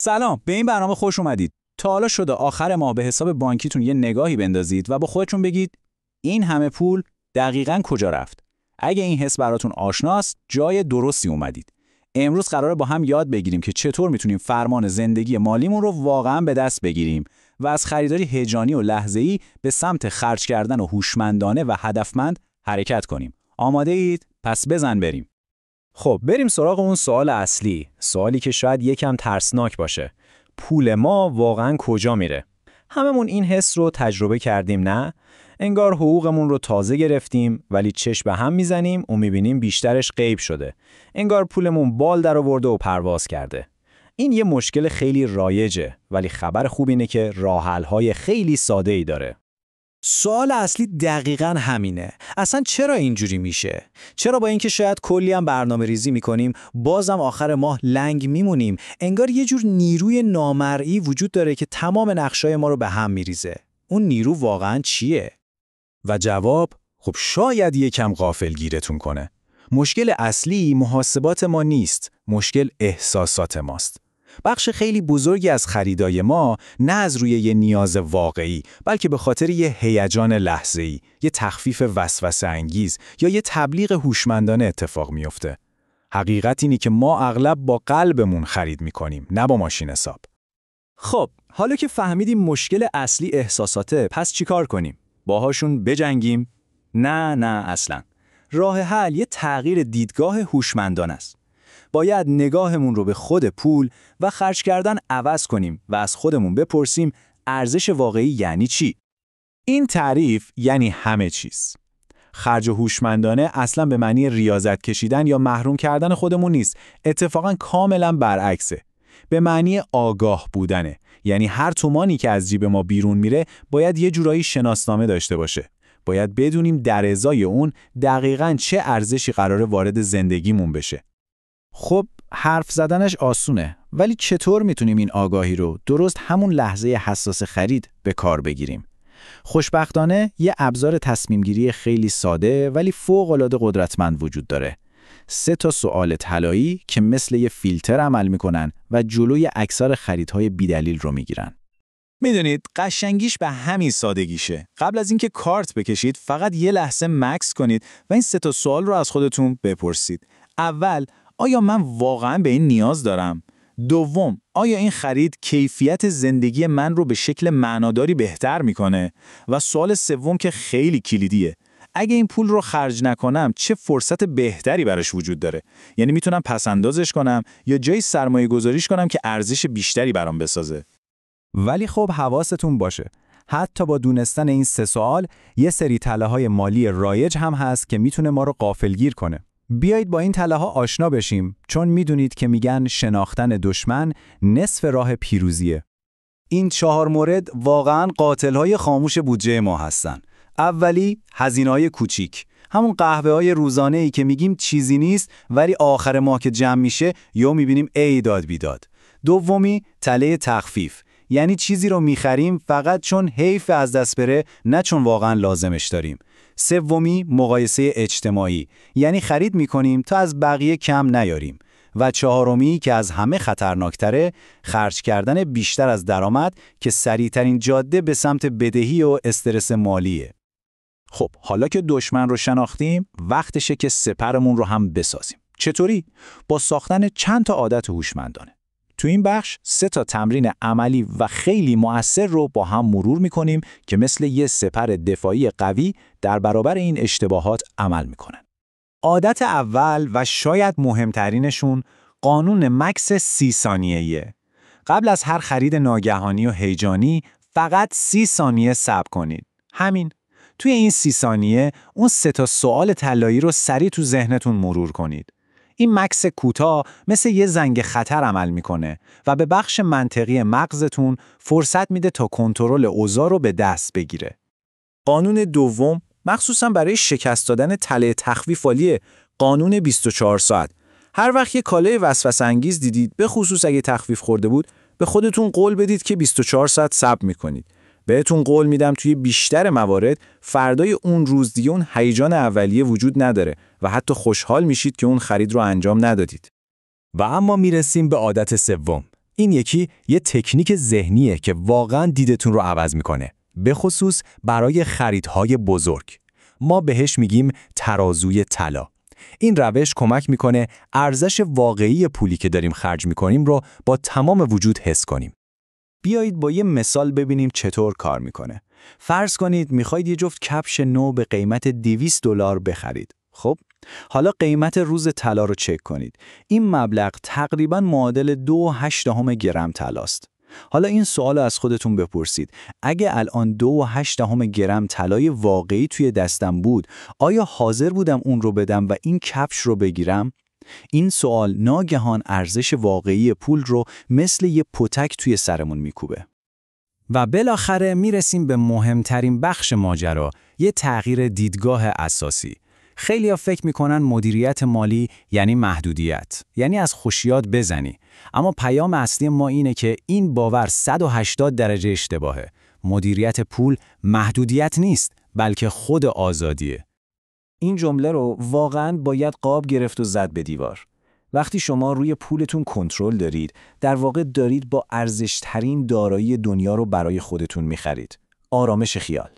سلام، به این برنامه خوش اومدید. تا حالا شده آخر ماه به حساب بانکیتون یه نگاهی بندازید و با خودتون بگید این همه پول دقیقاً کجا رفت؟ اگه این حس براتون آشناست، جای درستی اومدید. امروز قراره با هم یاد بگیریم که چطور میتونیم فرمان زندگی مالیمون رو واقعاً به دست بگیریم و از خریداری هیجانی و لحظه‌ای به سمت خرج کردن و هوشمندانه و هدفمند حرکت کنیم. آماده اید؟ پس بزن بریم. خب بریم سراغ اون سوال اصلی، سوالی که شاید یکم ترسناک باشه. پول ما واقعاً کجا میره؟ هممون این حس رو تجربه کردیم نه؟ انگار حقوقمون رو تازه گرفتیم ولی چشم به هم میزنیم و میبینیم بیشترش غیب شده. انگار پولمون بال در آورده و پرواز کرده. این یه مشکل خیلی رایجه ولی خبر خوب اینه که راه حل‌های خیلی ساده‌ای داره. سوال اصلی دقیقاً همینه. اصلا چرا اینجوری میشه؟ چرا با اینکه شاید کلی هم برنامه ریزی میکنیم بازم آخر ماه لنگ میمونیم؟ انگار یه جور نیروی نامرئی وجود داره که تمام نقشای ما رو به هم میریزه. اون نیرو واقعاً چیه؟ و جواب خب شاید یکم غافلگیرتون کنه. مشکل اصلی محاسبات ما نیست، مشکل احساسات ماست. بخش خیلی بزرگی از خریدای ما نه از روی یه نیاز واقعی، بلکه به خاطر یه هیجان لحظه‌ای، یه تخفیف وسوسه انگیز یا یه تبلیغ هوشمندانه اتفاق میفته. حقیقت اینی که ما اغلب با قلبمون خرید میکنیم، نه با ماشین حساب. خب، حالا که فهمیدیم مشکل اصلی احساساته، پس چیکار کنیم؟ باهاشون بجنگیم؟ نه اصلاً. راه حل یه تغییر دیدگاه هوشمندانه است. باید نگاهمون رو به خود پول و خرج کردن عوض کنیم و از خودمون بپرسیم ارزش واقعی یعنی چی؟ این تعریف یعنی همه چیز. خرج هوشمندانه اصلا به معنی ریاضت کشیدن یا محروم کردن خودمون نیست، اتفاقا کاملا برعکسه. به معنی آگاه بودنه، یعنی هر تومانی که از جیب ما بیرون میره باید یه جورایی شناسنامه داشته باشه. باید بدونیم در ازای اون دقیقاً چه ارزشی قراره وارد زندگیمون بشه. خب حرف زدنش آسونه، ولی چطور میتونیم این آگاهی رو درست همون لحظه حساس خرید به کار بگیریم؟ خوشبختانه یه ابزار تصمیمگیری خیلی ساده ولی فوق‌العاده قدرتمند وجود داره. 3 سوال طلایی که مثل یه فیلتر عمل میکنن و جلوی اکثر خریدهای بیدلیل رو میگیرن. میدونید قشنگیش به همین سادگیشه. قبل از اینکه کارت بکشید فقط یه لحظه مکث کنید و این 3 سوال رو از خودتون بپرسید. اول، آیا من واقعاً به این نیاز دارم؟ دوم، آیا این خرید کیفیت زندگی من رو به شکل معناداری بهتر میکنه؟ و سوال سوم که خیلی کلیدیه، اگه این پول رو خرج نکنم چه فرصت بهتری براش وجود داره؟ یعنی میتونم پس اندازش کنم یا جای سرمایه گذاریش کنم که ارزش بیشتری برام بسازه؟ ولی خب حواستون باشه، حتی با دونستن این 3 سوال یه سری تله‌های مالی رایج هم هست که میتونه ما رو غافلگیر کنه. بیایید با این تله‌ها آشنا بشیم، چون میدونید که میگن شناختن دشمن نصف راه پیروزیه. این 4 مورد واقعاً قاتل‌های خاموش بودجه ما هستن. اولی، هزینه‌های کوچیک. همون قهوه‌های روزانه‌ای که میگیم چیزی نیست ولی آخر ماه که جمع میشه یا میبینیم ای داد بیداد. دومی، تله تخفیف. یعنی چیزی رو میخریم فقط چون حیف از دست بره، نه چون واقعاً لازمش داریم. سومی، مقایسه اجتماعی. یعنی خرید میکنیم تا از بقیه کم نیاریم. و چهارمی که از همه خطرناکتره، خرج کردن بیشتر از درآمد که سریعترین جاده به سمت بدهی و استرس مالیه. خب حالا که دشمن رو شناختیم، وقتشه که سپرمون رو هم بسازیم. چطوری؟ با ساختن چند تا عادت هوشمندانه. تو این بخش 3 تمرین عملی و خیلی مؤثر رو با هم مرور میکنیم که مثل یه سپر دفاعی قوی در برابر این اشتباهات عمل میکنن. عادت اول و شاید مهمترینشون قانون مکس 30 ثانیه‌ایه. قبل از هر خرید ناگهانی و هیجانی فقط 30 ثانیه صبر کنید. همین. توی این 30 ثانیه اون 3 سوال طلایی رو سریع تو ذهنتون مرور کنید. این مکس کوتاه مثل یه زنگ خطر عمل میکنه و به بخش منطقی مغزتون فرصت میده تا کنترل اوضاع رو به دست بگیره. قانون دوم مخصوصا برای شکست دادن تله تخفیف‌آلیه، قانون 24 ساعت. هر وقت یه کالای وسوسه انگیز دیدید، به خصوص اگه تخفیف خورده بود، به خودتون قول بدید که 24 ساعت صبر میکنید. بهتون قول میدم توی بیشتر موارد فردای اون روز دیگه اون هیجان اولیه وجود نداره و حتی خوشحال میشید که اون خرید رو انجام ندادید. و اما میرسیم به عادت سوم، این یکی یه تکنیک ذهنیه که واقعاً دیدتون رو عوض میکنه. به خصوص برای خریدهای بزرگ. ما بهش میگیم ترازوی طلا. این روش کمک میکنه ارزش واقعی پولی که داریم خرج میکنیم رو با تمام وجود حس کنیم. بیایید با یه مثال ببینیم چطور کار میکنه. فرض کنید میخواید یه جفت کفش نو به قیمت $200 بخرید. خب، حالا قیمت روز طلا رو چک کنید. این مبلغ تقریباً معادل 2.8 گرم طلاست. حالا این سوال رو از خودتون بپرسید. اگه الان 2.8 گرم طلای واقعی توی دستم بود، آیا حاضر بودم اون رو بدم و این کفش رو بگیرم؟ این سوال ناگهان ارزش واقعی پول رو مثل یه پتک توی سرمون میکوبه. و بالاخره میرسیم به مهمترین بخش ماجرا، یه تغییر دیدگاه اساسی. خیلی‌ها فکر میکنن مدیریت مالی یعنی محدودیت، یعنی از خوشیات بزنی. اما پیام اصلی ما اینه که این باور 180 درجه اشتباهه. مدیریت پول محدودیت نیست، بلکه خود آزادیه. این جمله رو واقعاً باید قاب گرفت و زد به دیوار. وقتی شما روی پولتون کنترل دارید، در واقع دارید با ارزش‌ترین دارایی دنیا رو برای خودتون می‌خرید. آرامش خیال.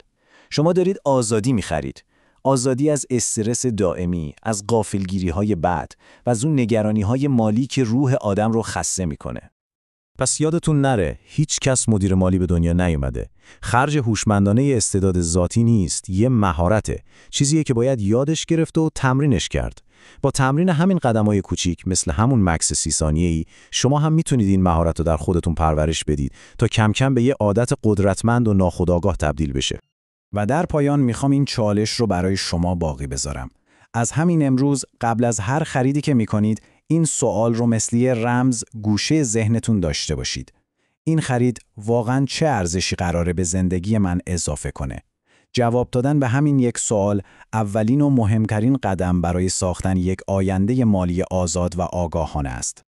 شما دارید آزادی می‌خرید. آزادی از استرس دائمی، از غافلگیری‌های بد و از اون نگرانی‌های مالی که روح آدم رو خسته می‌کنه. پس یادتون نره هیچ کس مدیر مالی به دنیا نیومده. خرج هوشمندانه استعداد ذاتی نیست، یه مهارته. چیزیه که باید یادش گرفت و تمرینش کرد. با تمرین همین قدم‌های کوچیک مثل همون مکس 30 ثانیه‌ای شما هم میتونید این مهارت رو در خودتون پرورش بدید تا کم کم به یه عادت قدرتمند و ناخودآگاه تبدیل بشه. و در پایان میخوام این چالش رو برای شما باقی بذارم. از همین امروز قبل از هر خریدی که میکنید این سوال رو مثل یه رمز گوشه ذهنتون داشته باشید. این خرید واقعاً چه ارزشی قراره به زندگی من اضافه کنه؟ جواب دادن به همین یک سوال اولین و مهمترین قدم برای ساختن یک آینده مالی آزاد و آگاهانه است.